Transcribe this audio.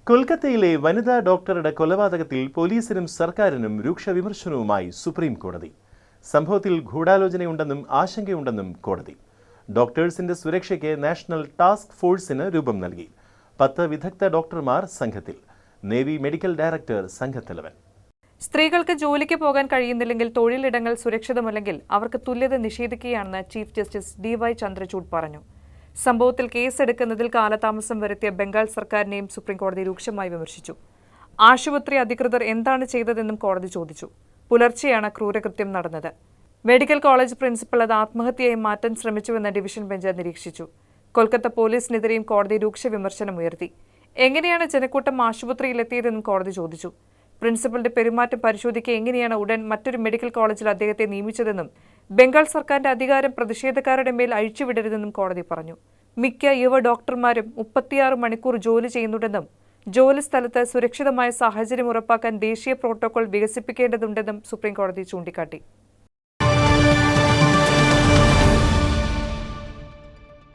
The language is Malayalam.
കൊൽക്കത്തയിലെ വനിതാ ഡോക്ടറുടെ കൊലപാതകത്തിൽ പോലീസിനും സർക്കാരിനും രൂക്ഷ വിമർശനവുമായി സുപ്രീം കോടതി. സംഭവത്തിൽ ഗൂഢാലോചനയുണ്ടെന്നും ആശങ്കയുണ്ടെന്നും കോടതി. ഡോക്ടേഴ്സിന്റെ സുരക്ഷയ്ക്ക് നാഷണൽ ടാസ്ക് ഫോഴ്സിന് രൂപം നൽകി. 10 വിദഗ്ധ ഡോക്ടർമാർ സംഘത്തിൽ. നേവി മെഡിക്കൽ ഡയറക്ടർ സംഘത്തലവൻ. സ്ത്രീകൾക്ക് ജോലിക്ക് പോകാൻ കഴിയുന്നില്ലെങ്കിൽ തൊഴിലിടങ്ങൾ സുരക്ഷിതമല്ലെങ്കിൽ അവർക്ക് തുല്യത നിഷേധിക്കുകയാണെന്ന് ചീഫ് ജസ്റ്റിസ് DY ചന്ദ്രചൂഡ് പറഞ്ഞു. സംഭവത്തിൽ കേസെടുക്കുന്നതിൽ കാലതാമസം വരുത്തിയ ബംഗാൾ സർക്കാരിനെയും സുപ്രീംകോടതി രൂക്ഷമായി വിമർശിച്ചു. ആശുപത്രി അധികൃതർ എന്താണ് ചെയ്തതെന്നും കോടതി ചോദിച്ചു. പുലർച്ചെയാണ് ക്രൂരകൃത്യം നടന്നത്. മെഡിക്കൽ കോളേജ് പ്രിൻസിപ്പൽ അത് ആത്മഹത്യയായി മാറ്റാൻ ശ്രമിച്ചുവെന്ന് ഡിവിഷൻ ബെഞ്ച് നിരീക്ഷിച്ചു. കൊൽക്കത്ത പോലീസിനെതിരെയും കോടതി രൂക്ഷ വിമർശനമുയർത്തി. എങ്ങനെയാണ് ജനക്കൂട്ടം ആശുപത്രിയിലെത്തിയതെന്നും കോടതി ചോദിച്ചു. പ്രിൻസിപ്പലിന്റെ പെരുമാറ്റം പരിശോധിക്കുക എങ്ങനെയാണ് ഉടൻ മറ്റൊരു മെഡിക്കൽ കോളേജിൽ അദ്ദേഹത്തെ നിയമിച്ചതെന്നും ബംഗാൾ സർക്കാരിന്റെ അധികാരം പ്രതിഷേധക്കാരുടെ മേൽ അഴിച്ചുവിടരുതെന്നും കോടതി പറഞ്ഞു. മിക്ക യുവ ഡോക്ടർമാരും 36 മണിക്കൂർ ജോലി ചെയ്യുന്നുണ്ടെന്നും ജോലി സ്ഥലത്ത് സുരക്ഷിതമായ സാഹചര്യം ഉറപ്പാക്കാൻ ദേശീയ പ്രോട്ടോകോൾ വികസിപ്പിക്കേണ്ടതുണ്ടെന്നും സുപ്രീംകോടതി ചൂണ്ടിക്കാട്ടി.